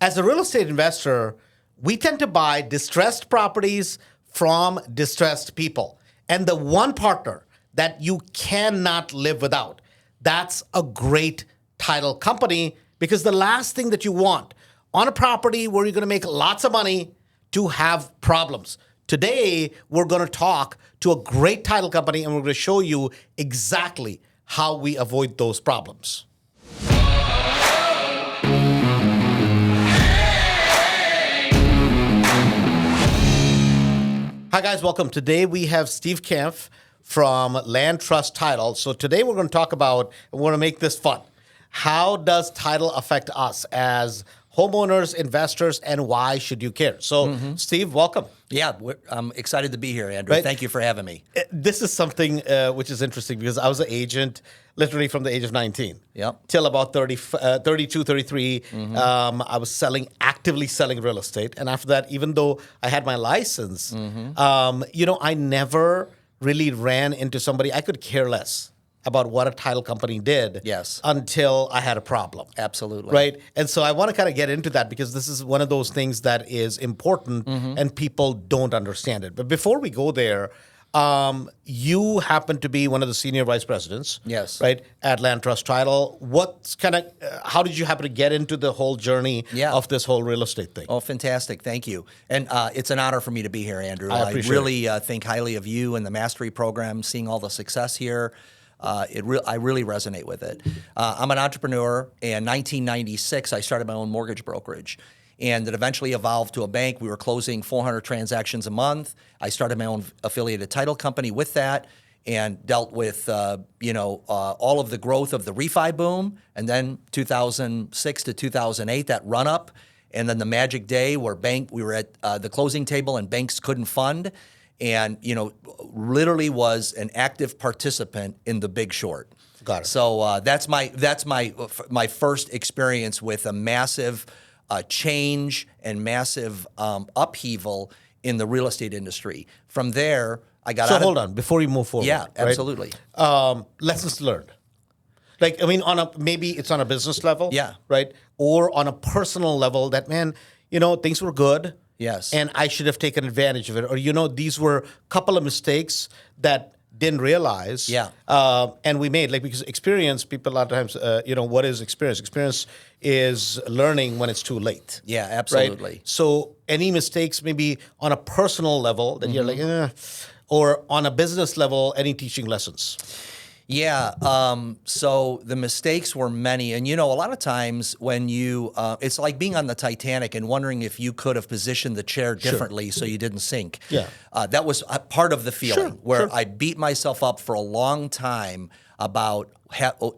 as a real estate investor, we tend to buy distressed properties from distressed people. And the one partner that you cannot live without, that's a great title company, because the last thing that you want on a property where you're going to make lots of money to have problems. Today, we're going to talk to a great title company, and we're going to show you exactly how we avoid those problems. Hi guys, welcome. Today we have Steve Kaempf from LandTrust Title. So today we're going to talk about, and we're going to make this fun. How does title affect us as homeowners, investors, and why should you care? So Steve, welcome. Yeah, I'm excited to be here, Andrew. Right? Thank you for having me. This is something which is interesting because I was an agent literally from the age of 19 till about 32, 33. I was actively selling real estate. And after that, even though I had my license, I never really ran into somebody. I could care less about what a title company did until I had a problem. Absolutely. Right? And so I want to kind of get into that because this is one of those things that is important and people don't understand it. But before we go there, you happen to be one of the senior vice presidents, right, at LandTrust Title. How did you happen to get into the whole journey of this whole real estate thing? Oh, fantastic. Thank you. And it's an honor for me to be here, Andrew. I appreciate really think highly of you and the Mastery program, seeing all the success here. I really resonate with it. I'm an entrepreneur. In 1996, I started my own mortgage brokerage. And it eventually evolved to a bank. We were closing 400 transactions a month. I started my own affiliated title company with that and dealt with all of the growth of the refi boom. And then 2006 to 2008, that run up. And then the magic day where we were at the closing table and banks couldn't fund. And, literally was an active participant in the Big Short. Got it. So that's my first experience with a massive change and massive upheaval in the real estate industry. From there, I got So hold on, before you move forward. Yeah, absolutely. Right? Lessons learned. Maybe it's on a business level. Yeah. Right? Or on a personal level that, things were good. Yes. And I should have taken advantage of it. Or, these were a couple of mistakes that didn't realize. Yeah. And we made, because experience, people a lot of times, what is experience? Experience is learning when it's too late. Yeah, absolutely. Right? So any mistakes maybe on a personal level that you're or on a business level, any teaching lessons? Yeah, so the mistakes were many. And, a lot of times when it's like being on the Titanic and wondering if you could have positioned the chair differently so you didn't sink. Yeah. That was a part of the feeling where I beat myself up for a long time about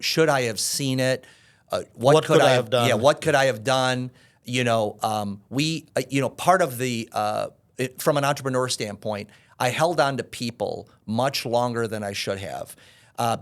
should I have seen it? What could I have done? Yeah, what could I have done? Part of from an entrepreneur standpoint, I held on to people much longer than I should have.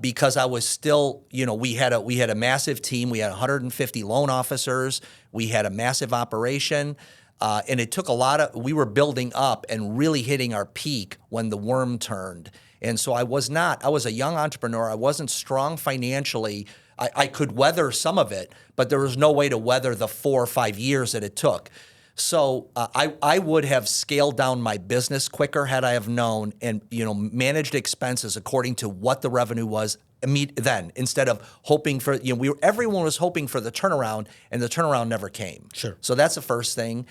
Because I was still, we had a massive team. We had 150 loan officers. We had a massive operation. And it took we were building up and really hitting our peak when the worm turned. And so I was a young entrepreneur. I wasn't strong financially. I could weather some of it, but there was no way to weather the 4 or 5 years that it took. So I would have scaled down my business quicker had I have known and managed expenses according to what the revenue was then, instead of hoping for everyone was hoping for the turnaround, and the turnaround never came. Sure. So that's the first thing.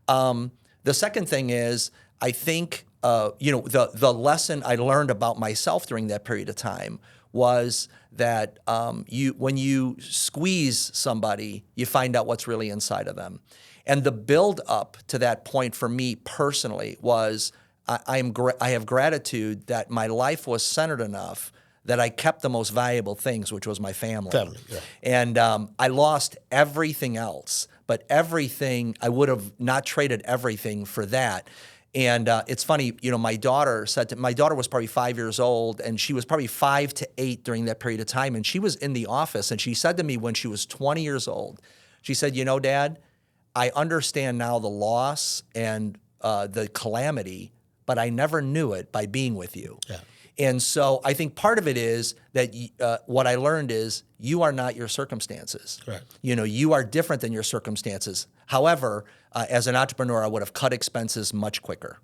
The second thing is I think the lesson I learned about myself during that period of time was that when you squeeze somebody, you find out what's really inside of them. And the build up to that point for me personally was I have gratitude that my life was centered enough that I kept the most valuable things, which was my family. Yeah. And I lost everything else, but everything, I would have not traded everything for that. And it's funny, my daughter was probably 5 years old, and she was probably 5 to 8 during that period of time. And she was in the office, and she said to me when she was 20 years old, she said, Dad, I understand now the loss and the calamity, but I never knew it by being with you. Yeah. And so I think part of it is that what I learned is you are not your circumstances. Correct. You are different than your circumstances. However, as an entrepreneur, I would have cut expenses much quicker.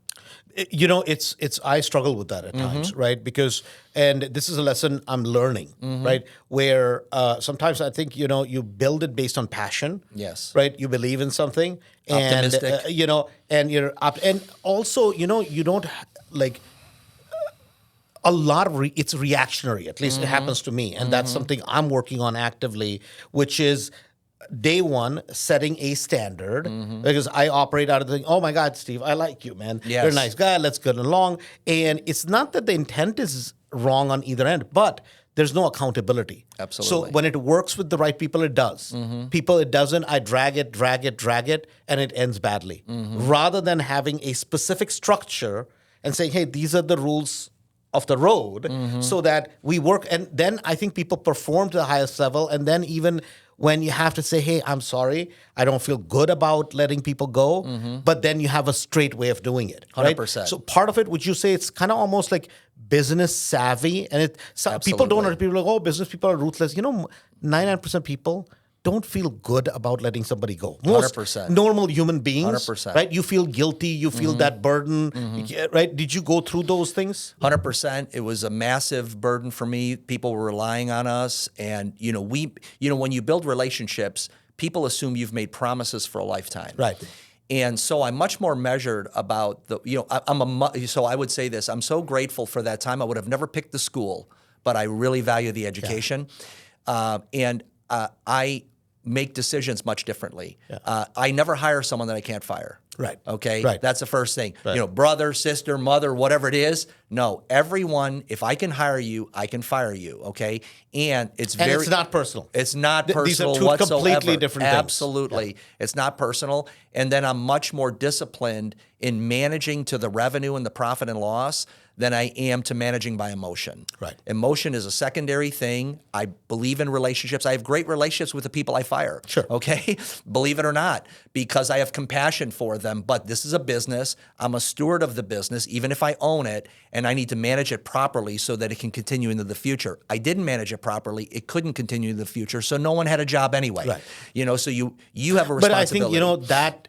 It's I struggle with that at times, right? Because, and this is a lesson I'm learning, right? Where sometimes I think, you build it based on passion. Yes. Right? You believe in something. Optimistic. And you're up. And also, you don't like a lot of it's reactionary. At least it happens to me. And that's something I'm working on actively, which is day one, setting a standard, because I operate out of the thing, oh my God, Steve, I like you, man. Yes. You're a nice guy. Let's get along. And it's not that the intent is wrong on either end, but there's no accountability. Absolutely. So when it works with the right people, it does. People, it doesn't. I drag it, and it ends badly. Rather than having a specific structure and saying, hey, these are the rules of the road, so that we work. And then I think people perform to the highest level. And then even when you have to say, hey, I'm sorry, I don't feel good about letting people go, but then you have a straight way of doing it. 100%. Right? So part of it, would you say it's kind of almost like business savvy? And people don't know, people are like, oh, business people are ruthless. 99% people don't feel good about letting somebody go. Most 100%. normal human beings, 100%. right? You feel guilty, you feel that burden, right? Did you go through those things? 100%. It was a massive burden for me. People were relying on us, and when you build relationships, people assume you've made promises for a lifetime. Right. And so I'm much more measured about so I would say this, I'm so grateful for that time. I would have never picked the school, but I really value the education. And I make decisions much differently. I never hire someone that I can't fire. Right. Okay. Right. That's the first thing. Right. Brother, sister, mother, whatever it is. No, everyone. If I can hire you, I can fire you. Okay. And it's not personal. It's not personal These are two whatsoever. completely different things. Absolutely. It's not personal. And then I'm much more disciplined in managing to the revenue and the profit and loss than I am to managing by emotion. Right. Emotion is a secondary thing. I believe in relationships. I have great relationships with the people I fire. Sure. Okay? Believe it or not, because I have compassion for them. But this is a business. I'm a steward of the business, even if I own it, and I need to manage it properly so that it can continue into the future. I didn't manage it properly. It couldn't continue in the future, so no one had a job anyway. Right. So you have a responsibility. But I think, that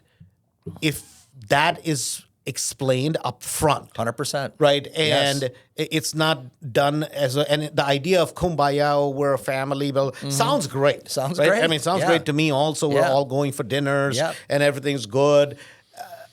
if that is explained up front. 100%. Right? And it's not done and the idea of kumbaya, we're a family, sounds great. Sounds right? great. I mean, it sounds great to me also. We're all going for dinners and everything's good.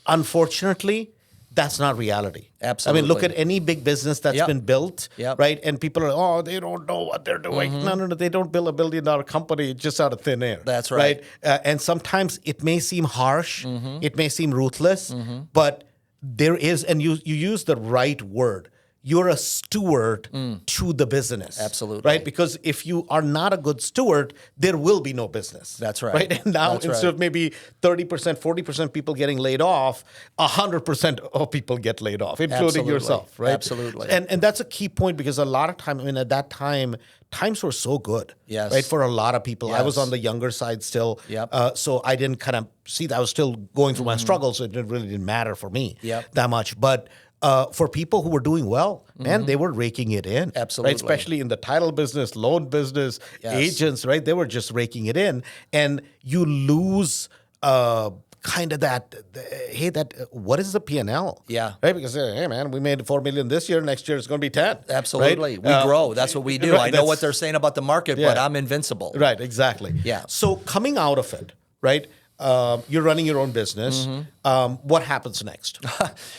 Unfortunately, that's not reality. Absolutely. I mean, look at any big business that's been built, right? And people are, they don't know what they're doing. No, they don't build $1 billion company just out of thin air. That's right. And sometimes it may seem harsh, it may seem ruthless, but there is, and you use the right word. You're a steward to the business. Absolutely. Right? Because if you are not a good steward, there will be no business. That's right. Right? And now instead of maybe 30%, 40% people getting laid off, 100% of people get laid off, including yourself. Right? Absolutely. And that's a key point, because a lot of time, at that time, times were so good. Yes. Right? For a lot of people. Yes. I was on the younger side still. Yep. So I didn't kind of see that. I was still going through my struggles, so it really didn't matter for me that much. But for people who were doing well, man, they were raking it in. Absolutely. Right? Especially in the title business, loan business, agents, right? They were just raking it in. And you lose kind of what is the P&L? Yeah. Right? Because, hey, man, we made $4 million this year. Next year it's going to be 10. Absolutely. Right? We grow. That's what we do. Right, I know what they're saying about the market, but I'm invincible. Right, exactly. Yeah. So coming out of it, right? You're running your own business. What happens next?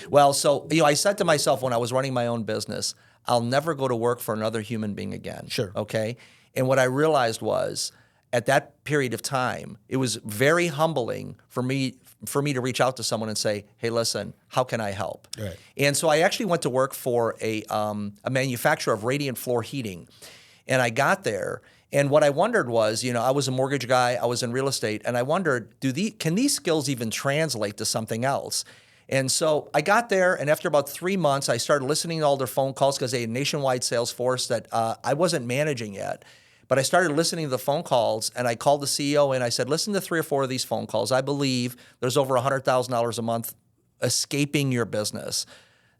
Well, so I said to myself when I was running my own business, I'll never go to work for another human being again. Sure. Okay. And what I realized was, at that period of time, it was very humbling for me to reach out to someone and say, "Hey, listen, how can I help?" Right. And so I actually went to work for a manufacturer of radiant floor heating, and I got there. And what I wondered was, I was a mortgage guy, I was in real estate, and I wondered, can these skills even translate to something else? And so I got there, and after about 3 months, I started listening to all their phone calls, because they had a nationwide sales force that I wasn't managing yet. But I started listening to the phone calls, and I called the CEO and I said, listen to 3 or 4 of these phone calls. I believe there's over $100,000 a month escaping your business.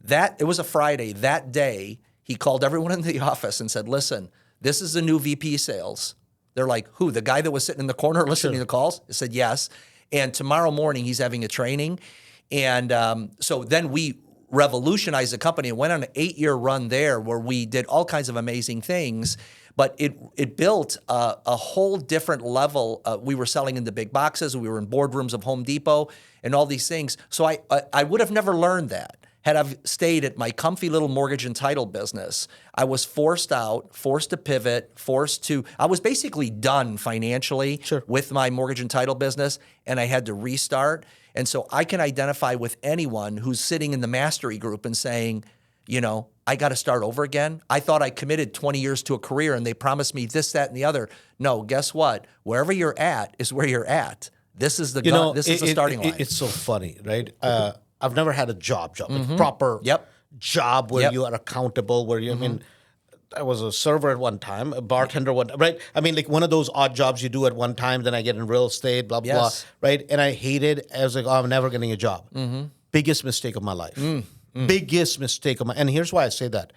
It was a Friday. That day, He called everyone in the office and said, listen, this is the new VP sales. They're like, who? The guy that was sitting in the corner listening to the calls? I said, yes. And tomorrow morning, he's having a training. And so then we revolutionized the company and went on an 8-year run there where we did all kinds of amazing things. But it built a whole different level. We were selling into big boxes. We were in boardrooms of Home Depot and all these things. So I would have never learned that had I stayed at my comfy little mortgage and title business. I was forced out, forced to pivot, I was basically done financially with my mortgage and title business, and I had to restart. And so I can identify with anyone who's sitting in the mastery group and saying, I got to start over again. I thought I committed 20 years to a career and they promised me this, that, and the other. No, guess what? Wherever you're at is where you're at. This is the starting line. It's so funny, right? I've never had a job, like proper job where you are accountable, where you, I mean, I was a server at one time, a bartender one, right? I mean, like one of those odd jobs you do at one time, then I get in real estate, blah, blah, right? And I hated, I was like, I'm never getting a job. Biggest mistake of my life. Biggest mistake of my, and here's why I say that.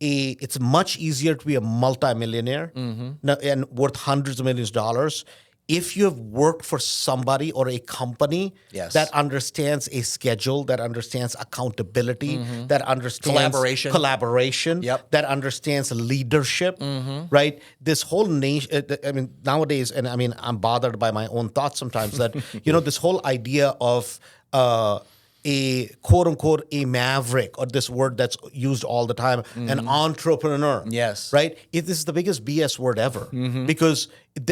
It's much easier to be a multimillionaire and worth hundreds of millions of dollars if you have worked for somebody or a company that understands a schedule, that understands accountability, that understands collaboration, that understands leadership, right? This whole nation, I mean, nowadays, and I mean, I'm bothered by my own thoughts sometimes that, this whole idea of a quote unquote a maverick, or this word that's used all the time, an entrepreneur. Yes. Right? This is the biggest BS word ever because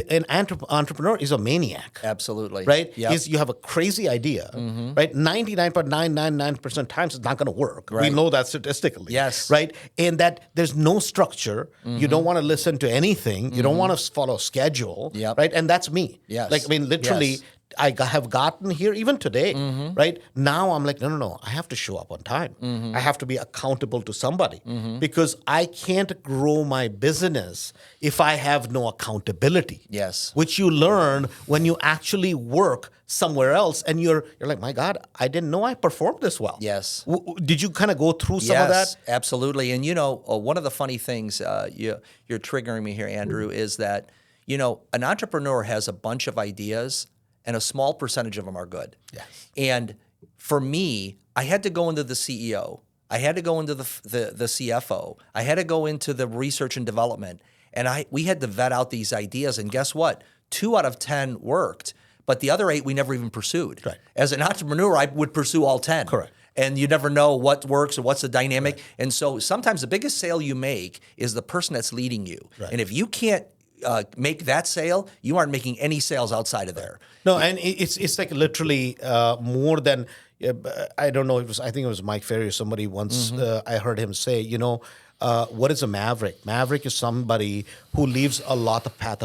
an entrepreneur is a maniac. Absolutely. Right? Yep. You have a crazy idea, right? 99.999% times it's not going to work. Right. We know that statistically. Yes. Right? And that there's no structure. You don't want to listen to anything. You don't want to follow a schedule. Right? And that's me. Yes. Like, I mean, literally, I have gotten here even today, right? Now I'm like, no. I have to show up on time. I have to be accountable to somebody because I can't grow my business if I have no accountability. Yes. Which you learn when you actually work somewhere else and you're like, my God, I didn't know I performed this well. Yes. Did you kind of go through some of that? Yes, absolutely. And one of the funny things, you're triggering me here, Andrew, is that, an entrepreneur has a bunch of ideas and a small percentage of them are good. Yes. And for me, I had to go into the CEO. I had to go into the CFO. I had to go into the research and development. And we had to vet out these ideas. And guess what? 2 out of 10 worked. But the other 8 we never even pursued. Right. As an entrepreneur, I would pursue all 10. Correct. And you never know what works or what's the dynamic. Right. And so sometimes the biggest sale you make is the person that's leading you. Right. And if you can't make that sale, you aren't making any sales outside of there. No, and it's like literally more than I don't know. I think it was Mike Ferry or somebody once. I heard him say, what is a maverick? Maverick is somebody who leads a lot of path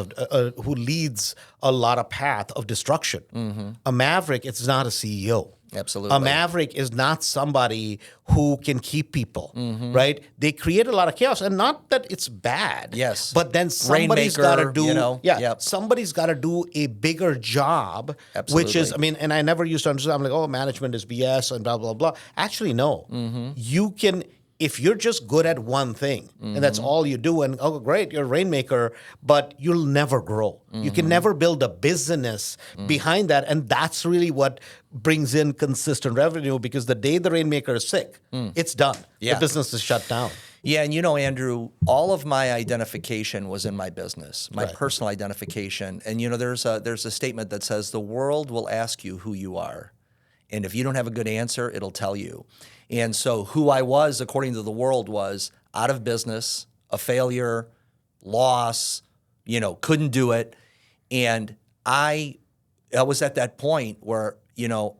of destruction. A maverick, it's not a CEO. Absolutely. A maverick is not somebody who can keep people, right? They create a lot of chaos, and not that it's bad. Yes. But then somebody's got to do, Yep. somebody's got to do a bigger job, Absolutely. which is, I mean, and I never used to understand. I'm like, oh, management is BS and blah, blah, blah. Actually, no. You can, if you're just good at one thing and that's all you do, and oh, great, you're a rainmaker, but you'll never grow. You can never build a business behind that. And that's really what brings in consistent revenue, because the day the rainmaker is sick, it's done. Yeah. The business is shut down. Yeah, and Andrew, all of my identification was in my business, my personal identification. And there's a statement that says the world will ask you who you are. And if you don't have a good answer, it'll tell you. And so who I was, according to the world, was out of business, a failure, loss, couldn't do it. And I was at that point where,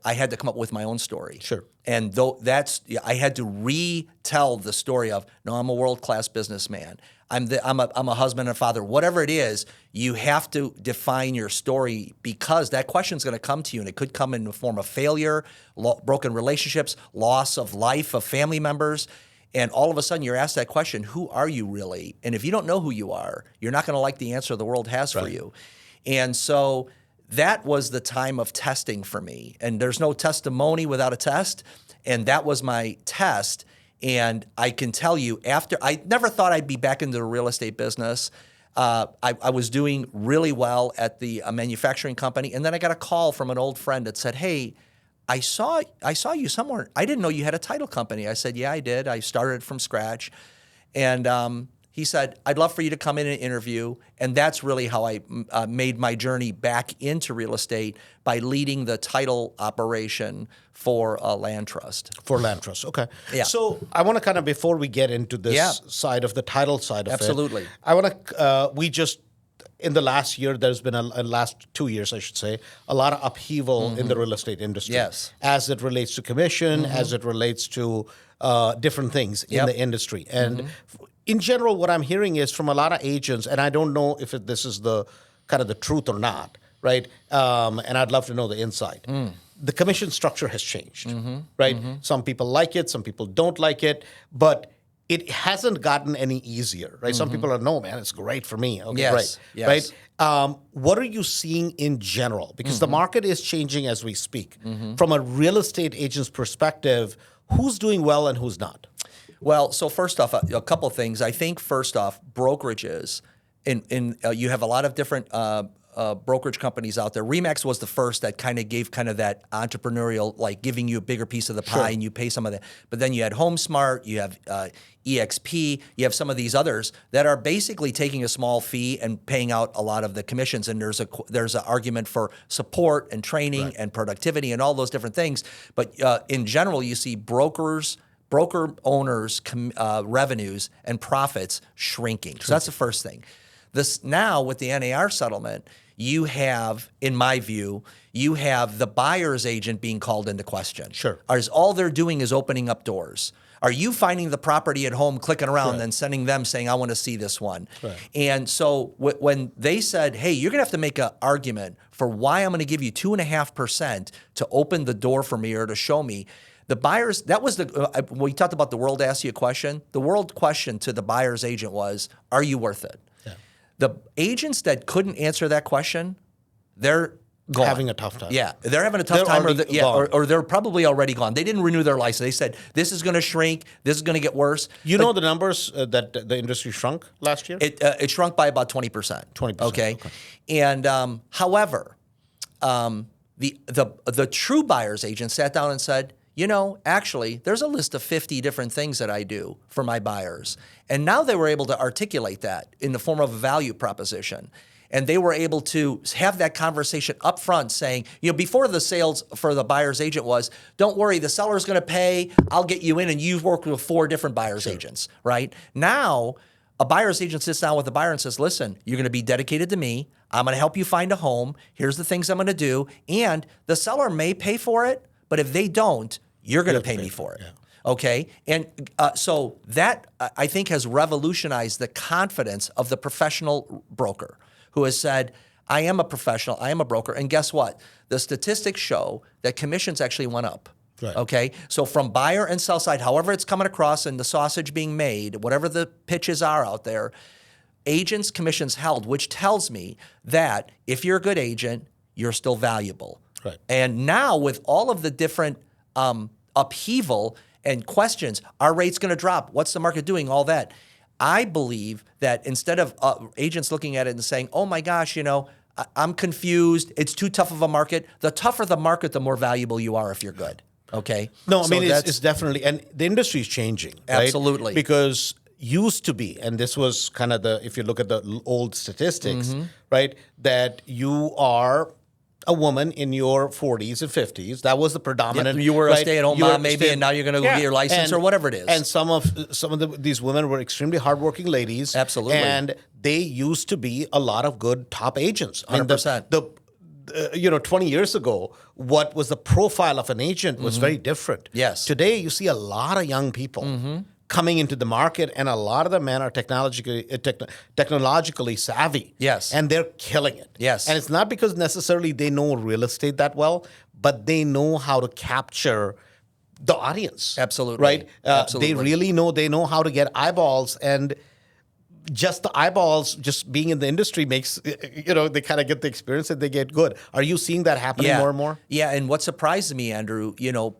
I had to come up with my own story. Sure. And I had to retell the story of, no, I'm a world-class businessman. I'm a husband and a father. Whatever it is, you have to define your story, because that question's going to come to you, and it could come in the form of failure, broken relationships, loss of life of family members. And all of a sudden, you're asked that question, who are you really? And if you don't know who you are, you're not going to like the answer the world has for you. And so that was the time of testing for me. And there's no testimony without a test. And that was my test. And I can tell you, I never thought I'd be back into the real estate business. I was doing really well at the manufacturing company, and then I got a call from an old friend that said, "Hey, I saw you somewhere. I didn't know you had a title company." I said, "Yeah, I did. I started from scratch." And he said, "I'd love for you to come in and interview." And that's really how I made my journey back into real estate, by leading the title operation for LandTrust. For LandTrust, okay. Yeah. So I want to kind of, before we get into this side of the title side of Absolutely. it, I want to, we just, in the last year, there's been last 2 years, I should say, a lot of upheaval in the real estate industry. Yes. As it relates to commission, as it relates to different things in the industry. And in general, what I'm hearing is from a lot of agents, and I don't know if this is the kind of the truth or not, right? And I'd love to know the insight. The commission structure has changed, right? Some people like it, some people don't like it, but it hasn't gotten any easier, right? Some people are, no, man, it's great for me. Okay, Yes, right, right. What are you seeing in general? Because the market is changing as we speak. From a real estate agent's perspective, who's doing well and who's not? Well, so first off, a couple of things. I think first off, brokerages, you have a lot of different brokerage companies out there. Remax was the first that kind of gave kind of that entrepreneurial, like giving you a bigger piece of the pie and you pay some of that. But then you had HomeSmart, you have EXP, you have some of these others that are basically taking a small fee and paying out a lot of the commissions. And there's an argument for support and training and productivity and all those different things. But in general, you see broker owners' revenues and profits shrinking. So that's the first thing. This now with the NAR settlement, you have, in my view, you have the buyer's agent being called into question. Sure. All they're doing is opening up doors. Are you finding the property at home, clicking around, then sending them saying, "I want to see this one"? Right. And so when they said, "Hey, you're going to have to make an argument for why I'm going to give you 2.5% to open the door for me or to show me," the buyers, that was we talked about the world asks you a question. The world question to the buyer's agent was, "Are you worth it?" Yeah. The agents that couldn't answer that question, they're gone. Having a tough time. Yeah, they're having a tough time, or they're probably already gone. They didn't renew their license. They said, "This is going to shrink. This is going to get worse." You know the numbers that the industry shrunk last year? It shrunk by about 20%. 20%. Okay. And however, the true buyer's agent sat down and said, actually, there's a list of 50 different things that I do for my buyers. And now they were able to articulate that in the form of a value proposition. And they were able to have that conversation up front saying, before the sales for the buyer's agent was, "Don't worry, the seller's going to pay, I'll get you in," and you've worked with 4 different buyer's agents, right? Now, a buyer's agent sits down with the buyer and says, "Listen, you're going to be dedicated to me. I'm going to help you find a home. Here's the things I'm going to do. And the seller may pay for it, but if they don't, you're going to pay me for it." Yeah. Okay? And so that, I think, has revolutionized the confidence of the professional broker who has said, "I am a professional, I am a broker." And guess what? The statistics show that commissions actually went up. Right. Okay? So from buyer and sell side, however it's coming across and the sausage being made, whatever the pitches are out there, agents' commissions held, which tells me that if you're a good agent, you're still valuable. Right. And now with all of the different upheaval and questions, are rates going to drop? What's the market doing? All that. I believe that instead of agents looking at it and saying, "Oh my gosh, I'm confused, it's too tough of a market," the tougher the market, the more valuable you are if you're good. Okay? No, I mean, it's definitely, and the industry is changing. Right? Absolutely. Because used to be, and this was kind of if you look at the old statistics, right, that you are a woman in your 40s and 50s. That was the predominant. Yep. You were a stay-at-home mom, maybe, and now you're going to go get your license or whatever it is. And some of these women were extremely hardworking ladies. Absolutely. And they used to be a lot of good top agents. 100%. 20 years ago, what was the profile of an agent was very different. Yes. Today, you see a lot of young people coming into the market, and a lot of the men are technologically savvy. Yes. And they're killing it. Yes. And it's not because necessarily they know real estate that well, but they know how to capture the audience. Absolutely. Right? Absolutely. They know how to get eyeballs, and just the eyeballs, just being in the industry makes, they kind of get the experience and they get good. Are you seeing that happening more and more? Yeah, and what surprised me, Andrew,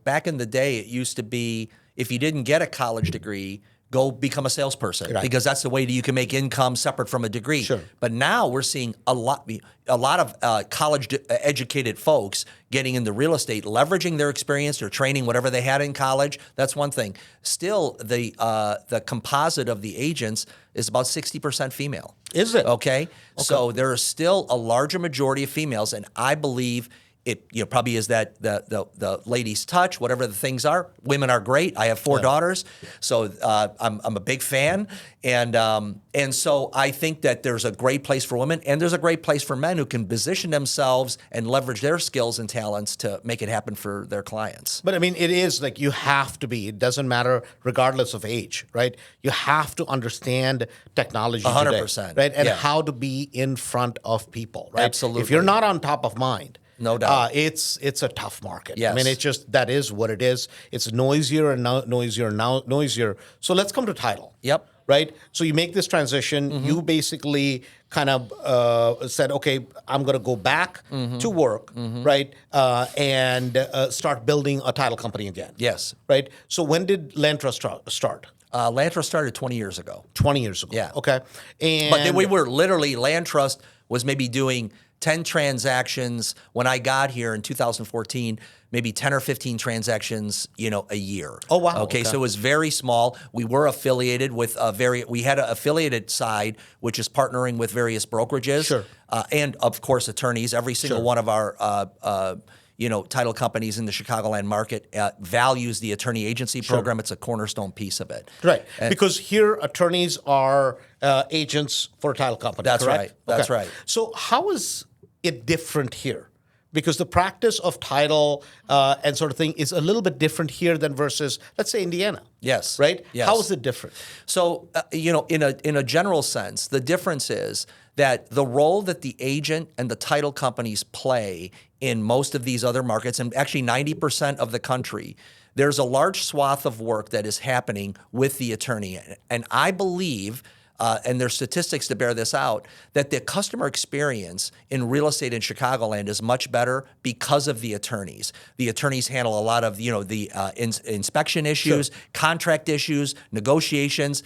back in the day, it used to be, if you didn't get a college degree, go become a salesperson, Right. because that's the way that you can make income separate from a degree. Sure. But now we're seeing a lot of college-educated folks getting into real estate, leveraging their experience or training, whatever they had in college. That's one thing. Still, the composite of the agents is about 60% female. Is it? Okay? So there is still a larger majority of females, and I believe it probably is that the ladies touch, whatever the things are. Women are great. I have 4 daughters, so I'm a big fan, and so I think that there's a great place for women, and there's a great place for men who can position themselves and leverage their skills and talents to make it happen for their clients. But I mean, it is like you have to be. It doesn't matter regardless of age, right? You have to understand technology 100%, today, right? And yeah. how to be in front of people, right? Absolutely. If you're not on top of mind, No doubt. it's a tough market. Yes. I mean, it's just that is what it is. It's noisier and noisier. So let's come to title. Yep. Right. So you make this transition. You basically kind of said, okay, I'm going to go back to work, right, and start building a title company again. Yes. Right. So when did LandTrust start? LandTrust started 20 years ago. 20 years ago. Yeah. Okay. And But then we were literally, LandTrust was maybe doing 10 transactions when I got here in 2014, maybe 10 or 15 transactions, a year. Oh, wow. Okay, so it was very small. We were affiliated with we had an affiliated side, which is partnering with various brokerages. Sure. And of course, attorneys. Every single one of our title companies in the Chicagoland market values the attorney agency program. It's a cornerstone piece of it. Right. Because here attorneys are agents for a title company. That's correct? right. That's right. So how is it different here? Because the practice of title and sort of thing is a little bit different here than versus, let's say, Indiana. Yes. Right? Yes. How is it different? So, in a general sense, the difference is that the role that the agent and the title companies play in most of these other markets, and actually 90% of the country, there's a large swath of work that is happening with the attorney. And I believe, and there's statistics to bear this out, that the customer experience in real estate in Chicagoland is much better because of the attorneys. The attorneys handle a lot of, the inspection issues, contract issues, negotiations,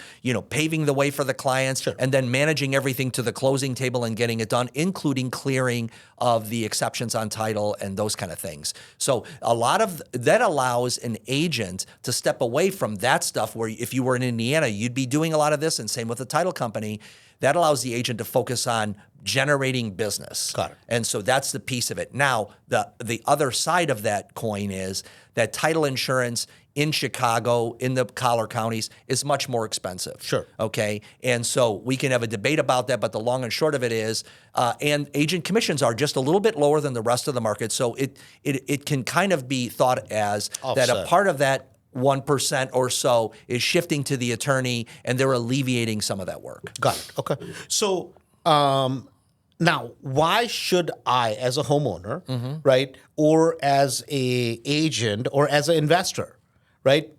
paving the way for the clients, and then managing everything to the closing table and getting it done, including clearing of the exceptions on title and those kind of things. So a lot of that allows an agent to step away from that stuff where if you were in Indiana, you'd be doing a lot of this, and same with the title company. That allows the agent to focus on generating business. Got it. And so that's the piece of it. Now, the other side of that coin is that title insurance in Chicago, in the collar counties, is much more expensive. Sure. Okay? And so we can have a debate about that, but the long and short of it is, and agent commissions are just a little bit lower than the rest of the market. So it can kind of be thought as that a part of that 1% or so is shifting to the attorney, and they're alleviating some of that work. Got it. Okay. So now, why should I, as a homeowner, right, or as a agent, or as an investor, right?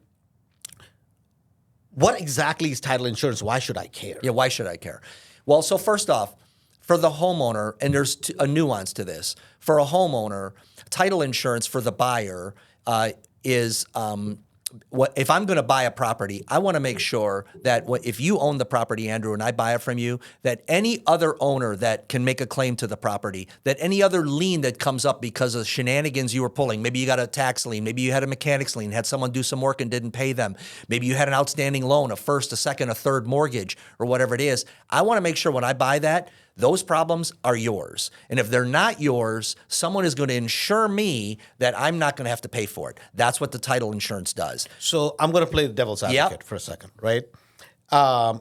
What exactly is title insurance? Why should I care? Yeah, why should I care? Well, so first off, for the homeowner, and there's a nuance to this. For a homeowner, title insurance for the buyer is if I'm going to buy a property, I want to make sure that if you own the property, Andrew, and I buy it from you, that any other owner that can make a claim to the property, that any other lien that comes up because of shenanigans you were pulling, maybe you got a tax lien, maybe you had a mechanics lien, had someone do some work and didn't pay them, maybe you had an outstanding loan, a first, a second, a third mortgage, or whatever it is. I want to make sure when I buy that, those problems are yours. And if they're not yours, someone is going to insure me that I'm not going to have to pay for it. That's what the title insurance does. So I'm going to play the devil's advocate for a second, right? But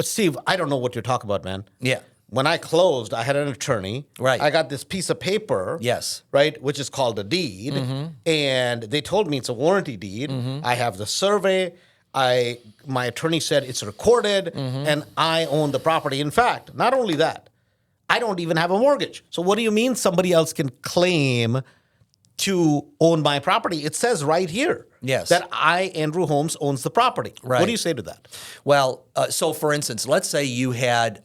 Steve, I don't know what you're talking about, man. Yeah. When I closed, I had an attorney. Right. I got this piece of paper. Yes. Right, which is called a deed. And they told me it's a warranty deed. I have the survey. My attorney said it's recorded and I own the property. In fact, not only that, I don't even have a mortgage. So what do you mean somebody else can claim to own my property? It says right here that Andrew Holmes, owns the property. Right. What do you say to that? Well, so for instance, let's say you had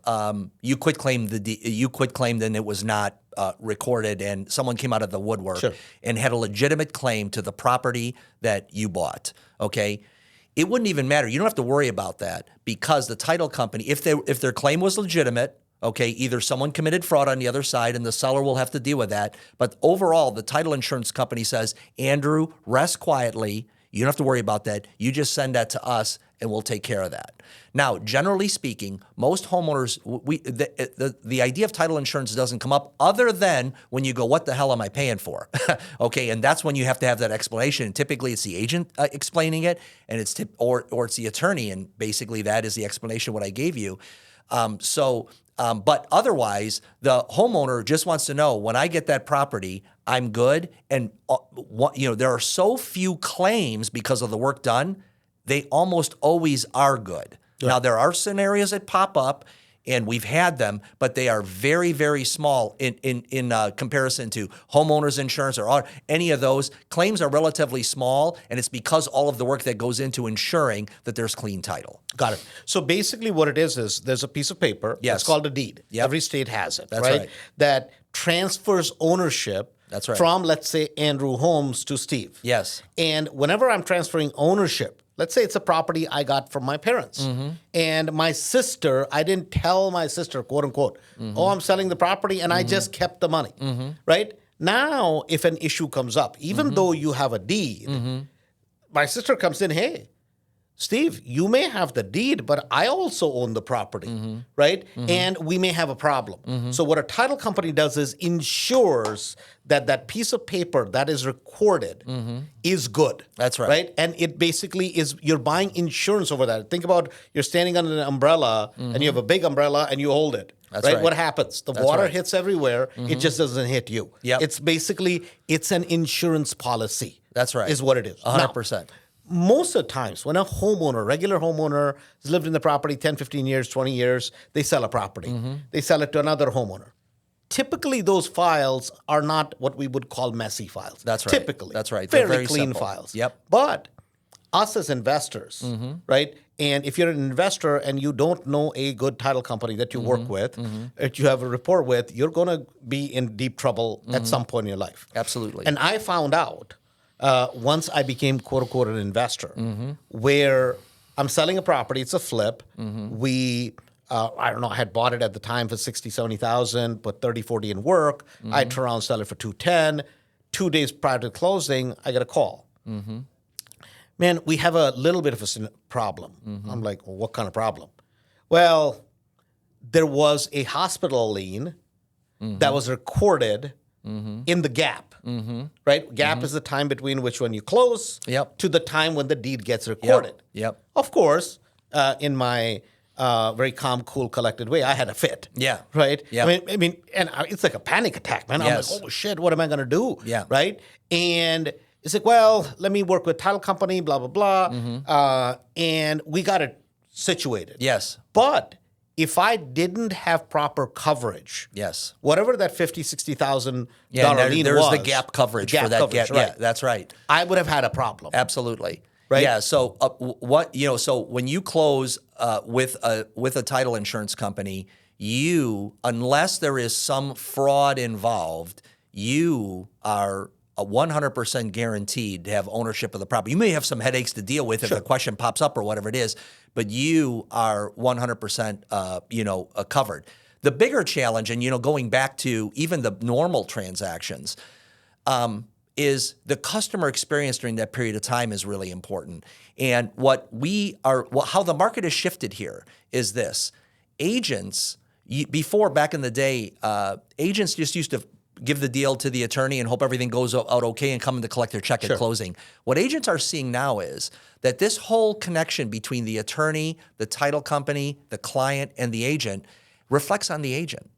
you quit claimed and it was not recorded and someone came out of the woodwork Sure. and had a legitimate claim to the property that you bought, okay, it wouldn't even matter. You don't have to worry about that because the title company, if their claim was legitimate, okay, either someone committed fraud on the other side and the seller will have to deal with that. But overall, the title insurance company says, Andrew, rest quietly. You don't have to worry about that. You just send that to us and we'll take care of that. Now, generally speaking, most homeowners, the idea of title insurance doesn't come up other than when you go, what the hell am I paying for? Okay, and that's when you have to have that explanation. And typically, it's the agent explaining it, and or it's the attorney, and basically that is the explanation what I gave you. But otherwise, the homeowner just wants to know, when I get that property, I'm good. And there are so few claims because of the work done, they almost always are good. Yeah. Now, there are scenarios that pop up, and we've had them, but they are very, very small in comparison to homeowners insurance or any of those. Claims are relatively small, and it's because all of the work that goes into ensuring that there's clean title. Got it. So basically what it is there's a piece of paper. Yes. It's called a deed. Yep. Every state has it, That's right. That transfers ownership That's right. from, let's say, Andrew Holmes to Steve. Yes. And whenever I'm transferring ownership, let's say it's a property I got from my parents. Mm-hmm. And my sister, I didn't tell my sister, quote unquote, oh, I'm selling the property, and I just kept the money, right? Now, if an issue comes up, even though you have a deed, my sister comes in, hey, Steve, you may have the deed, but I also own the property, right? And we may have a problem. So what a title company does is ensures that that piece of paper that is recorded is good. That's right. Right? And it basically is, you're buying insurance over that. Think about, you're standing under an umbrella and you have a big umbrella and you hold it. That's right. What happens? The water hits everywhere. It just doesn't hit you. Yep. It's basically, it's an insurance policy. That's right. Is what it is. 100%. Most of the times when a homeowner, regular homeowner, has lived in the property 10, 15 years, 20 years, they sell a property. They sell it to another homeowner. Typically, those files are not what we would call messy files. That's right. Typically. That's right. They're Fairly very clean simple. files. Yep. But us as investors, right? And if you're an investor and you don't know a good title company that you work with, that you have a rapport with, you're going to be in deep trouble at some point in your life. Absolutely. And I found out once I became, quote unquote, an investor, where I'm selling a property, it's a flip. We, I don't know, I had bought it at the time for 60, 70,000, put 30, 40 in work. I turn around and sell it for 210. 2 days prior to closing, I get a call. Man, we have a little bit of a problem. I'm like, well, what kind of problem? Well, there was a hospital lien that was recorded in the gap, right? Gap is the time between which when you close to the time when the deed gets recorded. Yep. Of course, in my very calm, cool, collected way, I had a fit. Yeah. Right? Yeah. I mean, and it's like a panic attack, man. Yes. I'm like, oh shit, what am I going to do? Yeah. Right? And it's like, well, let me work with title company, blah, blah, blah. And we got it situated. Yes. But if I didn't have proper coverage, Yes. whatever that $50,000, $60,000 lien there's was, the gap coverage gap for that coverage, gap. right. Yeah, that's right. I would have had a problem. Absolutely. Right? Yeah. So so when you close with a title insurance company, unless there is some fraud involved, you are 100% guaranteed to have ownership of the property. You may have some headaches to deal with if the question pops up or whatever it is, but you are 100% covered. The bigger challenge, and going back to even the normal transactions, is the customer experience during that period of time is really important. And how the market has shifted here is this: agents before, back in the day, agents just used to give the deal to the attorney and hope everything goes out okay and come in to collect their check at closing. What agents are seeing now is that this whole connection between the attorney, the title company, the client, and the agent reflects on the agent.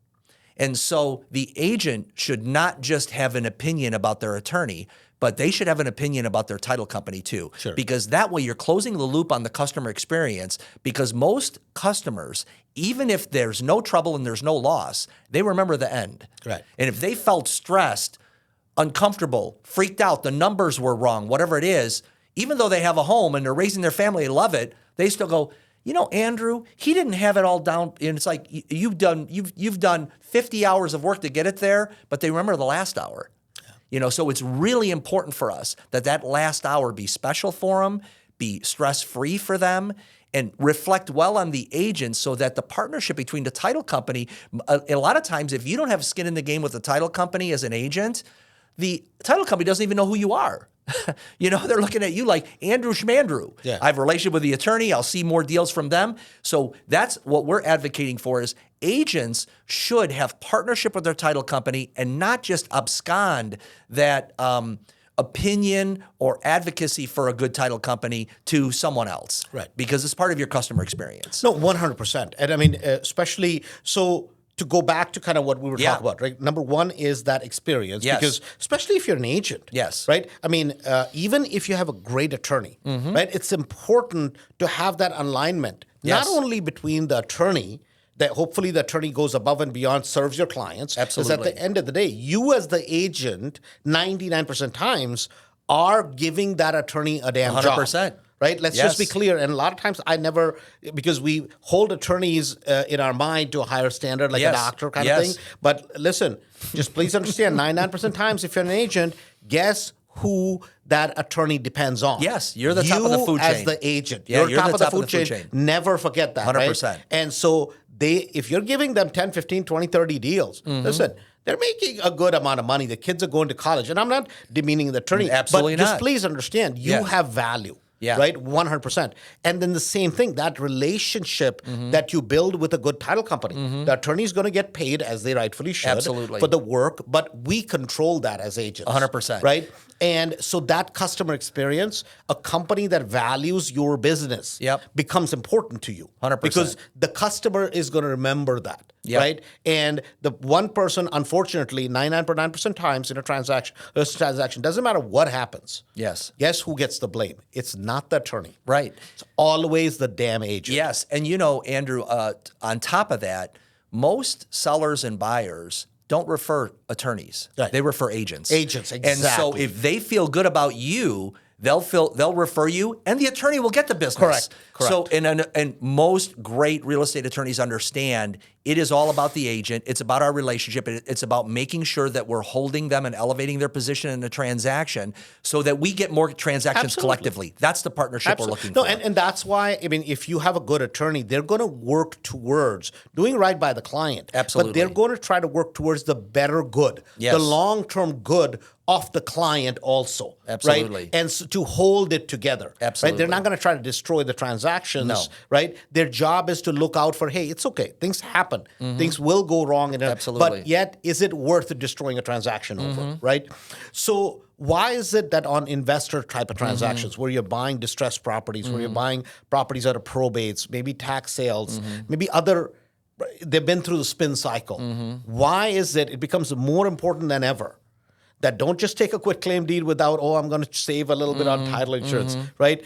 And so the agent should not just have an opinion about their attorney, but they should have an opinion about their title company too. Sure. Because that way you're closing the loop on the customer experience, because most customers, even if there's no trouble and there's no loss, they remember the end. Right. And if they felt stressed, uncomfortable, freaked out, the numbers were wrong, whatever it is, even though they have a home and they're raising their family and love it, they still go, Andrew, he didn't have it all down. And it's like you've done 50 hours of work to get it there, but they remember the last hour. So it's really important for us that last hour be special for them, be stress-free for them, and reflect well on the agent so that the partnership between the title company, a lot of times if you don't have skin in the game with the title company as an agent, the title company doesn't even know who you are. They're looking at you like Andrew Schmandrew. Yeah. I have a relationship with the attorney. I'll see more deals from them. So that's what we're advocating for is agents should have partnership with their title company and not just abscond that opinion or advocacy for a good title company to someone else. Right. Because it's part of your customer experience. No, 100%. And I mean, especially so to go back to kind of what we were talking about, right? Number one is that experience. Yes. Because especially if you're an agent. Yes. Right? I mean, even if you have a great attorney, right? It's important to have that alignment, not only between the attorney, that hopefully the attorney goes above and beyond, serves your clients. Absolutely. Because at the end of the day, you as the agent, 99% times, are giving that attorney a damn 100%. job. Right? Let's just be clear. And a lot of times because we hold attorneys in our mind to a higher standard, like a doctor kind of thing. But listen, just please understand, 99% times if you're an agent, guess who that attorney depends on? Yes, you're the top of the food chain. You as the agent. Yeah, you're top of the food chain. Never forget that, 100%. right? And so if you're giving them 10, 15, 20, 30 deals, listen, they're making a good amount of money. The kids are going to college. And I'm not demeaning the attorney. Absolutely but not. just please understand, you have value. Yeah. Right? 100%. And then the same thing, that relationship that you build with a good title company. The attorney is going to get paid as they rightfully should Absolutely. for the work, but we control that as agents. 100%. Right? And so that customer experience, a company that values your business becomes important to you. 100%. Because the customer is going to remember that. Right? And the one person, unfortunately, 99.9% times in a transaction, doesn't matter what happens. Yes. Guess who gets the blame? It's not the attorney. Right. It's always the damn agent. Yes. And Andrew, on top of that, most sellers and buyers don't refer attorneys. Right. They refer agents. Agents, exactly. And so if they feel good about you, they'll refer you, and the attorney will get the business. Correct. So, and most great real estate attorneys understand it is all about the agent. It's about our relationship. It's about making sure that we're holding them and elevating their position in the transaction, so that we get more transactions collectively. That's the partnership we're looking for. And that's why, I mean, if you have a good attorney, they're going to work towards doing right by the client. Absolutely. But they're going to try to work towards the better good, the long-term good of the client also. Absolutely. Right? And so to hold it together. Absolutely. Right? They're not going to try to destroy the transactions. Right? Their job is to look out for, hey, it's okay. Things happen. Things will go wrong. Absolutely. But yet, is it worth destroying a transaction over? Right? So why is it that on investor type of transactions where you're buying distressed properties, where you're buying properties out of probates, maybe tax sales, maybe other, they've been through the spin cycle. Why is it becomes more important than ever that don't just take a quit claim deed without, I'm going to save a little bit on title insurance, right?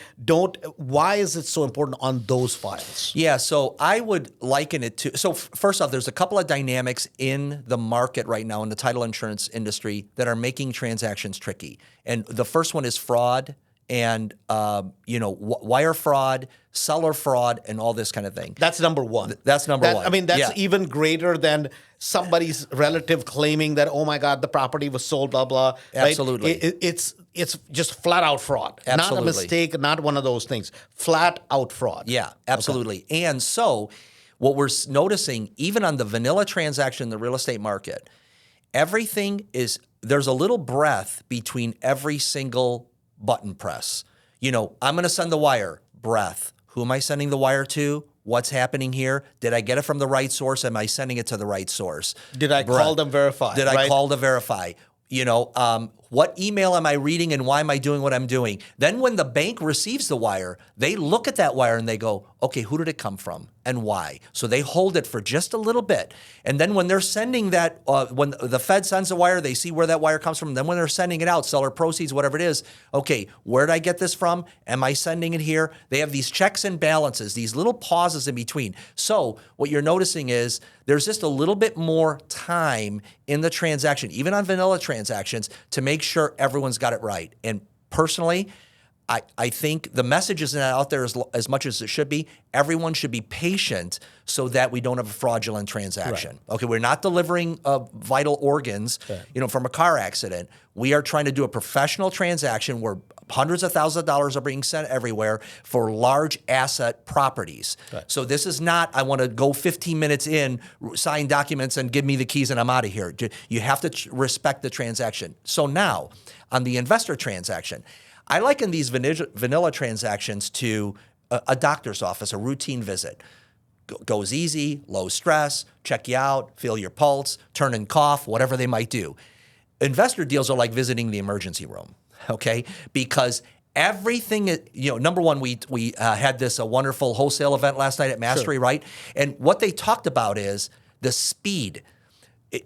Why is it so important on those files? Yeah, so I would liken it to, first off, there's a couple of dynamics in the market right now in the title insurance industry that are making transactions tricky. And the first one is fraud and, wire fraud, seller fraud, and all this kind of thing. That's number one. That's number one. I mean, that's even greater than somebody's relative claiming that, oh my God, the property was sold, blah, blah. Absolutely. Right? It's just flat out fraud. Absolutely. Not a mistake, not one of those things. Flat out fraud. Yeah, absolutely. Okay. And so what we're noticing, even on the vanilla transaction in the real estate market, there's a little breath between every single button press. I'm going to send the wire, breath. Who am I sending the wire to? What's happening here? Did I get it from the right source? Am I sending it to the right source? Did I call them verify? Did I call to verify? What email am I reading and why am I doing what I'm doing? Then when the bank receives the wire, they look at that wire and they go, okay, who did it come from and why? So they hold it for just a little bit. And then when they're sending that, when the Fed sends a wire, they see where that wire comes from. Then when they're sending it out, seller proceeds, whatever it is, okay, where did I get this from? Am I sending it here? They have these checks and balances, these little pauses in between. So what you're noticing is there's just a little bit more time in the transaction, even on vanilla transactions, to make sure everyone's got it right. And personally, I think the message isn't out there as much as it should be. Everyone should be patient so that we don't have a fraudulent transaction. Right. Okay, we're not delivering vital organs, from a car accident. We are trying to do a professional transaction where hundreds of thousands of dollars are being sent everywhere for large asset properties. Right. So this is not, I want to go 15 minutes in, sign documents, and give me the keys and I'm out of here. You have to respect the transaction. So now, on the investor transaction, I liken these vanilla transactions to a doctor's office, a routine visit. Goes easy, low stress, check you out, feel your pulse, turn and cough, whatever they might do. Investor deals are like visiting the emergency room, okay? Because everything, number one, we had this wonderful wholesale event last night at Mastery, sure. Right? And what they talked about is the speed.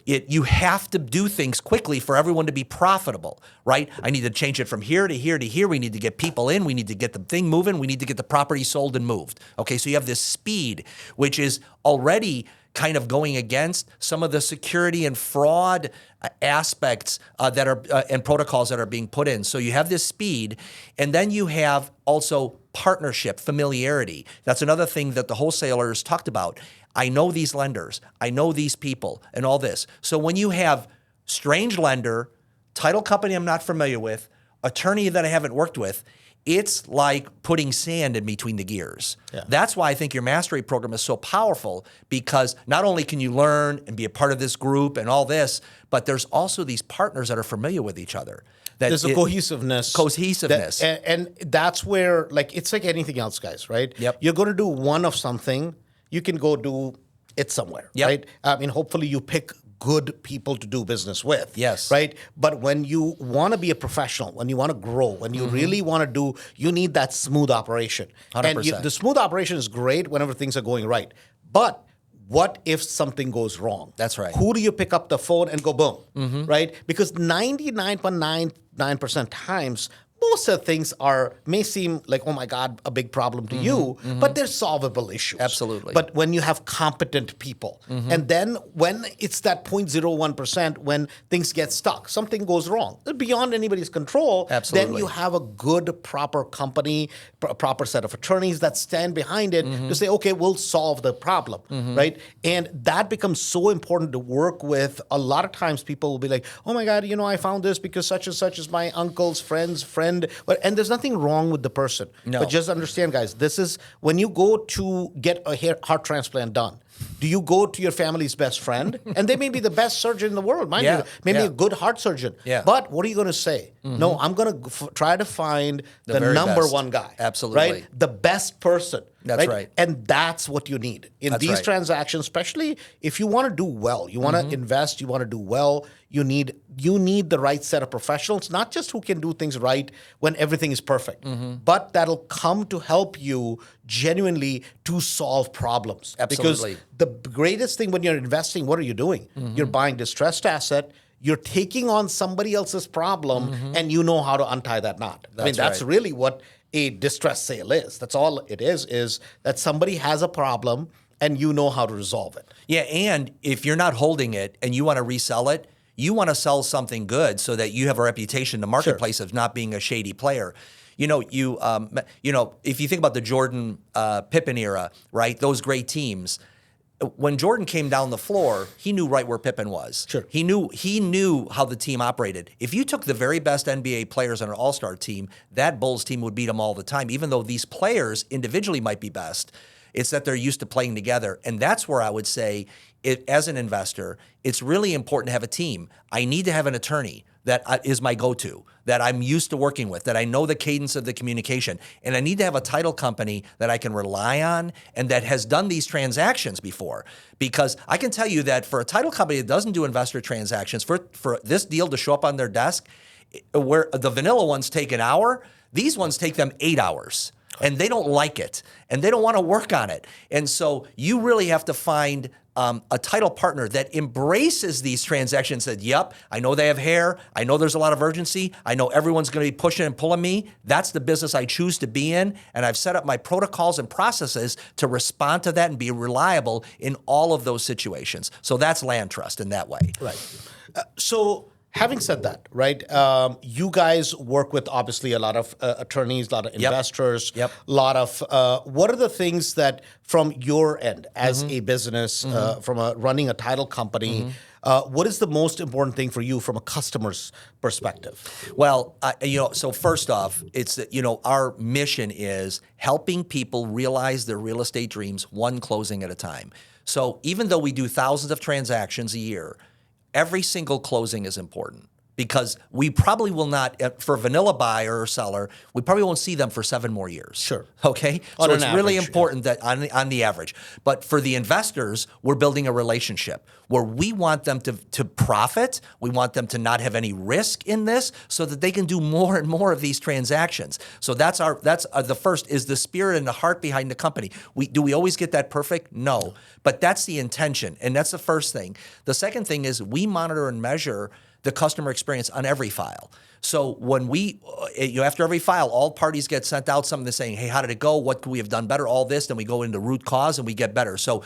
You have to do things quickly for everyone to be profitable, right? I need to change it from here to here to here. We need to get people in. We need to get the thing moving. We need to get the property sold and moved. Okay, so you have this speed, which is already kind of going against some of the security and fraud aspects that are and protocols that are being put in. So you have this speed, and then you have also partnership, familiarity. That's another thing that the wholesalers talked about. I know these lenders, I know these people, and all this. So when you have strange lender, title company I'm not familiar with, attorney that I haven't worked with, it's like putting sand in between the gears. Yeah. That's why I think your mastery program is so powerful, because not only can you learn and be a part of this group and all this, but there's also these partners that are familiar with each other. There's a cohesiveness. And that's where, it's like anything else, guys, right? Yep. You're going to do one of something, you can go do it somewhere, yep. Right? I mean, hopefully you pick good people to do business with. Yes. Right? But when you want to be a professional, when you want to grow, when you really want to you need that smooth operation. 100%. And the smooth operation is great whenever things are going right. But what if something goes wrong? That's right. Who do you pick up the phone and go boom? Right? Because 99.99% times, most of the things may seem like, oh my God, a big problem to you, but they're solvable issues. Absolutely. But when you have competent people, and then when it's that 0.01%, when things get stuck, something goes wrong, beyond anybody's control, absolutely. Then you have a good, proper company, proper set of attorneys that stand behind it to say, okay, we'll solve the problem, right? And that becomes so important to work with. A lot of times people will be like, oh my God, I found this because such and such is my uncle's friend. And there's nothing wrong with the person. No. But just understand, guys, this is when you go to get a heart transplant done. Do you go to your family's best friend? And they may be the best surgeon in the world, mind you. Maybe a good heart surgeon. Yeah. But what are you going to say? No, I'm going to try to find the number best. one guy. Absolutely. Right? The best person. That's right. And that's what you need. In these transactions, especially if you want to do well, you want to invest, you want to do well, you need the right set of professionals, not just who can do things right when everything is perfect, but that'll come to help you genuinely to solve problems. Absolutely. Because the greatest thing when you're investing, what are you doing? You're buying distressed asset, you're taking on somebody else's problem, and you know how to untie that knot. That's really what a distressed sale is. That's all it is that somebody has a problem and you know how to resolve it. Yeah, and if you're not holding it and you want to resell it, you want to sell something good so that you have a reputation in the marketplace of not being a shady player. If you think about the Jordan Pippen era, right? Those great teams. When Jordan came down the floor, he knew right where Pippen was. Sure. He knew how the team operated. If you took the very best NBA players on an all-star team, that Bulls team would beat them all the time, even though these players individually might be best. It's that they're used to playing together. And that's where I would say, as an investor, it's really important to have a team. I need to have an attorney that is my go-to, that I'm used to working with, that I know the cadence of the communication. And I need to have a title company that I can rely on and that has done these transactions before. Because I can tell you that for a title company that doesn't do investor transactions, for this deal to show up on their desk, where the vanilla ones take an hour, these ones take them 8 hours. And they don't like it, and they don't want to work on it. And so you really have to find a title partner that embraces these transactions, that, yep, I know they have hair, I know there's a lot of urgency, I know everyone's going to be pushing and pulling me. That's the business I choose to be in, and I've set up my protocols and processes to respond to that and be reliable in all of those situations. So that's LandTrust in that way. Right. So Having said that, right, you guys work with obviously a lot of attorneys, a lot of investors, a lot of, what are the things that from your end as a business, from running a title company, what is the most important thing for you from a customer's perspective? Well, so first off, it's our mission is helping people realize their real estate dreams one closing at a time. So even though we do thousands of transactions a year, every single closing is important because we probably will not, for a vanilla buyer or seller, we probably won't see them for 7 more years. Sure. Okay? On So an it's really average, important that on the average. But for the investors, we're building a relationship where we want them to profit. We want them to not have any risk in this so that they can do more and more of these transactions. So that's the first, is the spirit and the heart behind the company. Do we always get that perfect? No. But that's the intention, and that's the first thing. The second thing is we monitor and measure the customer experience on every file. So when after every file, all parties get sent out something saying, hey, how did it go? What could we have done better? All this, then we go into root cause and we get better. So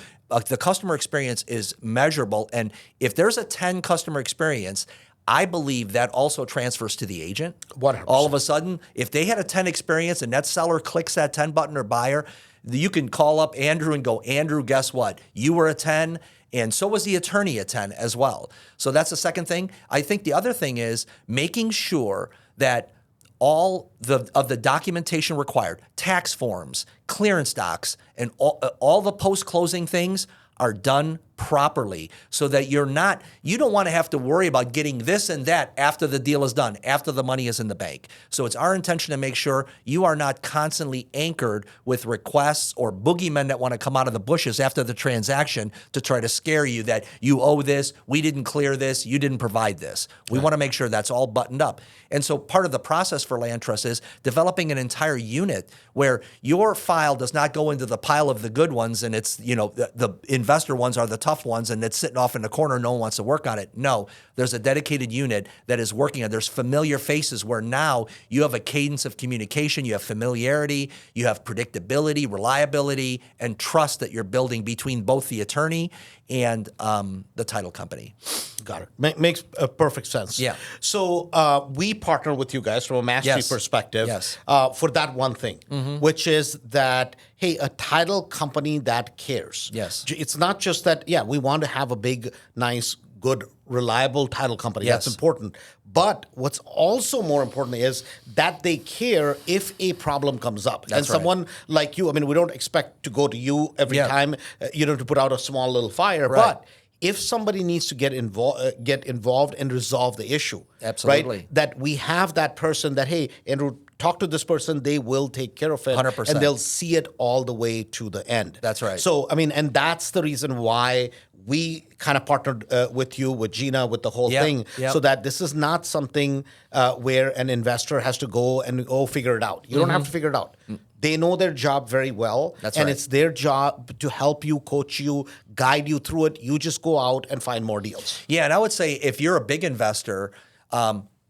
the customer experience is measurable. And if there's a 10 customer experience, I believe that also transfers to the agent. 100%. All of a sudden, if they had a 10 experience and that seller clicks that 10 button or buyer, you can call up Andrew and go, Andrew, guess what? You were a 10. And so was the attorney a 10 as well. So that's the second thing. I think the other thing is making sure that all of the documentation required, tax forms, clearance docs, and all the post-closing things are done properly so that you don't want to have to worry about getting this and that after the deal is done, after the money is in the bank. So it's our intention to make sure you are not constantly anchored with requests or boogeymen that want to come out of the bushes after the transaction to try to scare you that you owe this, we didn't clear this, you didn't provide this. We want to make sure that's all buttoned up. And so part of the process for LandTrust is developing an entire unit where your file does not go into the pile of the good ones and it's, the investor ones are the tough ones and it's sitting off in the corner, no one wants to work on it. No, there's a dedicated unit that is working on. There's familiar faces where now you have a cadence of communication, you have familiarity, you have predictability, reliability, and trust that you're building between both the attorney and the title company. Got it. Makes perfect sense. Yeah. So we partner with you guys from a mastery perspective for that one thing, which is that, hey, a title company that cares. Yes. It's not just that, we want to have a big, nice, good, reliable title company. Yes. That's important. But what's also more important is that they care if a problem comes up. That's and someone like you, we don't expect to go to you every time, to put out a small little fire. Right. But if somebody needs to get involved and resolve the issue, absolutely, right, that we have that person that, hey, Andrew, talk to this person, they will take care of it. 100%. And they'll see it all the way to the end. That's right. So, and that's the reason why we kind of partnered with you, with Gina, with the whole thing, so that this is not something where an investor has to go and figure it out. You don't have to figure it out. They know their job very well. That's and right. It's their job to help you, coach you, guide you through it. You just go out and find more deals. Yeah, and I would say if you're a big investor,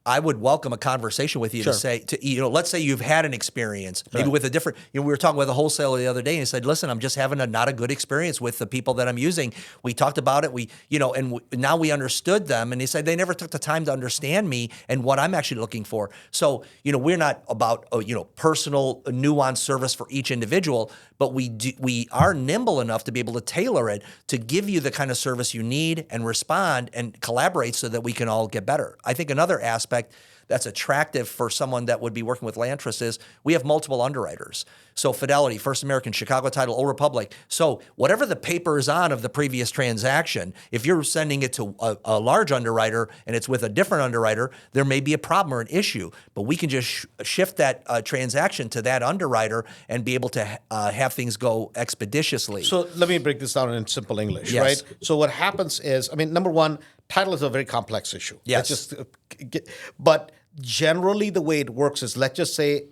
I would welcome a conversation with you to say, let's say you've had an experience, maybe with a different, we were talking with a wholesaler the other day and he said, listen, I'm just having not a good experience with the people that I'm using. We talked about it, now we understood them, and he said they never took the time to understand me and what I'm actually looking for. So, we're not about, personal nuanced service for each individual, but we are nimble enough to be able to tailor it to give you the kind of service you need and respond and collaborate so that we can all get better. I think another aspect that's attractive for someone that would be working with LandTrust is we have multiple underwriters. So Fidelity, First American, Chicago Title, Old Republic. So whatever the paper is on of the previous transaction, if you're sending it to a large underwriter and it's with a different underwriter, there may be a problem or an issue. But we can just shift that transaction to that underwriter and be able to have things go expeditiously. So let me break this down in simple English, Yes. right? So what happens is, number one, title is a very complex issue. Yes. But generally the way it works is, let's just say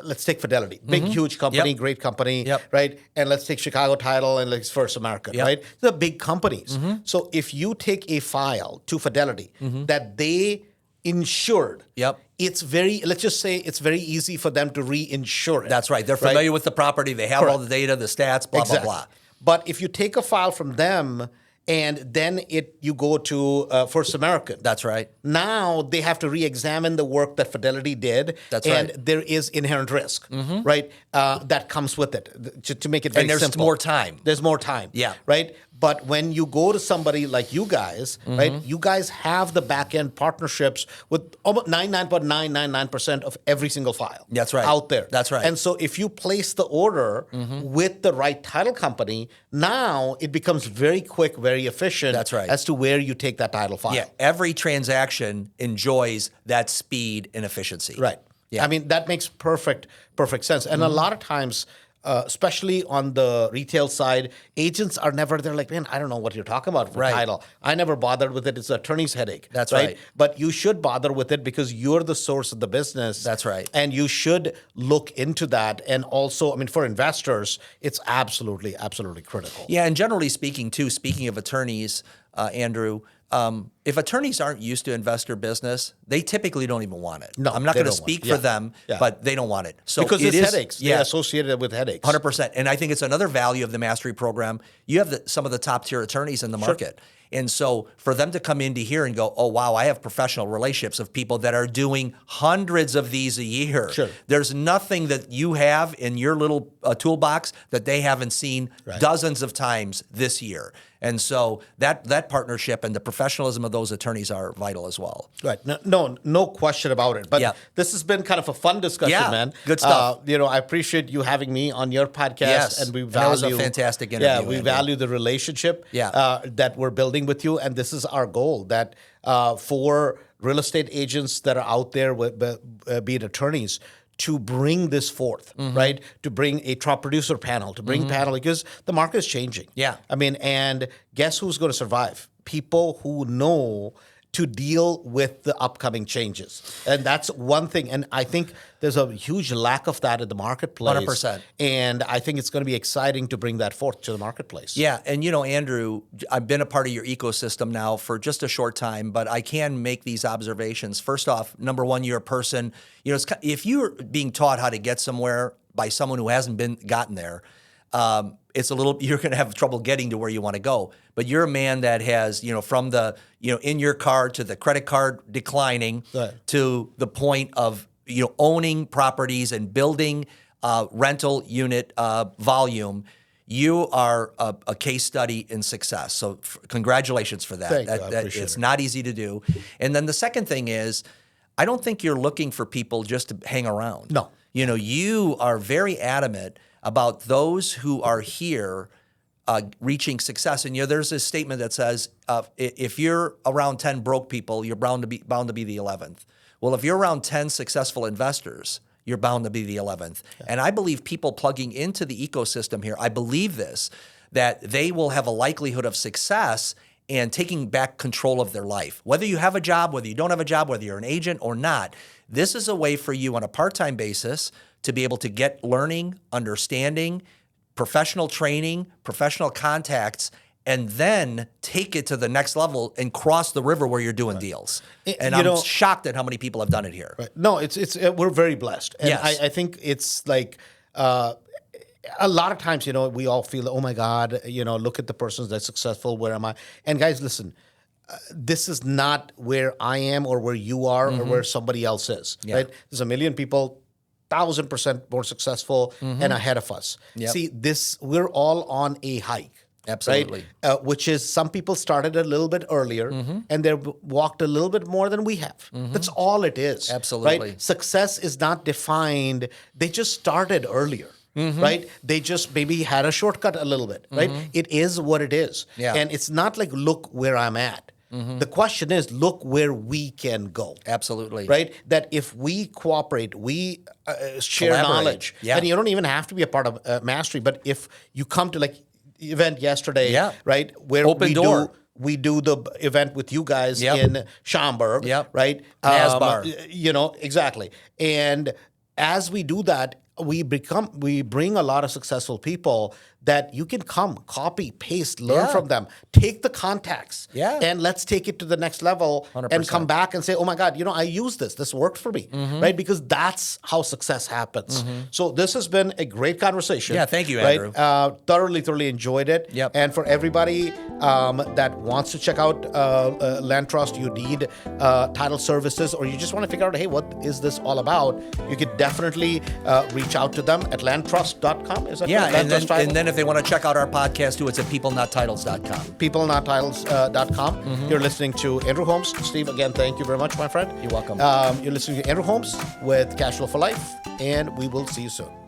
let's take Fidelity, big, huge company, great company, right? And let's take Chicago Title and let's First American, right? They're big companies. So if you take a file to Fidelity that they insured, it's let's just say it's very easy for them to reinsure it. That's right. They're familiar with the property. They have all the data, the stats, blah, blah, blah. But if you take a file from them and then you go to First American. That's right. Now they have to re-examine the work that Fidelity did. That's and right. there is inherent risk, right? That comes with it. To make it very simple. And there's more time. There's more time. Yeah. Right? But when you go to somebody like you guys, right? You guys have the back-end partnerships with almost 99.999% of every single file. That's right. Out there. That's right. And so if you place the order with the right title company, now it becomes very quick, very efficient. That's right. As to where you take that title file. Yeah, every transaction enjoys that speed and efficiency. Right. Yeah. I mean, that makes perfect sense. And a lot of times, especially on the retail side, agents are never, they're like, man, I don't know what you're talking about for Right. title. I never bothered with it. It's the attorney's headache. That's right. But you should bother with it because you're the source of the business. That's right. And you should look into that. And also, I mean, for investors, it's absolutely critical. Yeah, and generally speaking, too, speaking of attorneys, Andrew, if attorneys aren't used to investor business, they typically don't even want it. No, I'm not they going to don't want speak it. for Yeah. them, Yeah. but they don't want it. So Because it it's is headaches. Yeah, They're associated with headaches. 100%. And I think it's another value of the mastery program. You have some of the top tier attorneys in the market. And so for them to come into here and go, oh, wow, I have professional relationships of people that are doing hundreds of these a year. Sure. There's nothing that you have in your little toolbox that they haven't seen dozens of times this year. And so that partnership and the professionalism of those attorneys are vital as well. Right. No question about it. But Yeah. this has been kind of a fun discussion, Yeah, man. good stuff. I appreciate you having me on your podcast. Yes, And we and value. that was a fantastic interview, Yeah, we Andrew. value the relationship Yeah. that we're building with you. And this is our goal, that for real estate agents that are out there, be it attorneys, to bring this forth, right? To bring a top producer panel, to bring panel, because the market is changing. Yeah. I mean, and guess who's going to survive? People who know to deal with the upcoming changes. And that's one thing. And I think there's a huge lack of that in the marketplace. 100%. And I think it's going to be exciting to bring that forth to the marketplace. Yeah, and Andrew, I've been a part of your ecosystem now for just a short time, but I can make these observations. First off, number one, you're a person, if you're being taught how to get somewhere by someone who hasn't gotten there, you're going to have trouble getting to where you want to go. But you're a man that has, from the, in your car to the credit card declining to the point of, owning properties and building rental unit volume. You are a case study in success. So congratulations for that. Thank you. I appreciate it's it. not easy to do. And then the second thing is, I don't think you're looking for people just to hang around. No. You are very adamant about those who are here reaching success. And there's this statement that says, if you're around 10 broke people, you're bound to be the 11th. Well, if you're around 10 successful investors, you're bound to be the 11th. Yeah. And I believe people plugging into the ecosystem here, I believe this, that they will have a likelihood of success and taking back control of their life. Whether you have a job, whether you don't have a job, whether you're an agent or not, this is a way for you on a part-time basis to be able to get learning, understanding, professional training, professional contacts, and then take it to the next level and cross the river where you're doing deals. And I'm shocked at how many people have done it here. Right. No, we're very blessed. And yes. I think it's like a lot of times, we all feel, oh my God, look at the person that's successful. Where am I? And guys, listen, this is not where I am or where you are or where somebody else is. Yeah. Right? There's a million people 1,000% more successful and ahead of us. Yep. See, we're all on a hike. Absolutely. Right? Which is some people started a little bit earlier and they walked a little bit more than we have. That's all it is. Absolutely. Right? Success is not defined. They just started earlier. Right? They just maybe had a shortcut a little bit. Right? It is what it is. Yeah. And it's not like, look where I'm at. The question is, look where we can go. Absolutely. Right? That if we cooperate, we share Collaborate. knowledge. Yeah. And you don't even have to be a part of Mastery, but if you come to like event yesterday, right? Where Open door. We do the event with you guys in Schaumburg, right? NASBAR. Exactly. And as we do that, we bring a lot of successful people that you can come, copy, paste, learn Yeah. from them, take the contacts, Yeah. and let's take it to the next level 100%. and come back and say, oh my God, I use this. This worked for me, right? Because that's how success happens. So this has been a great conversation. Yeah, thank you, right? Andrew. Thoroughly enjoyed it. Yep. And for everybody that wants to check out LandTrust, you need title services, or you just want to figure out, hey, what is this all about? You could definitely reach out to them at landtrust.com. Is that Yeah, correct? and LandTrust Title? then if they want to check out our podcast too, it's at peoplenotitles.com. peoplenotitles.com. You're listening to Andrew Holmes. Steve, again, thank you very much, my friend. You're welcome. You're listening to Andrew Holmes with Cashflow for Life, and we will see you soon.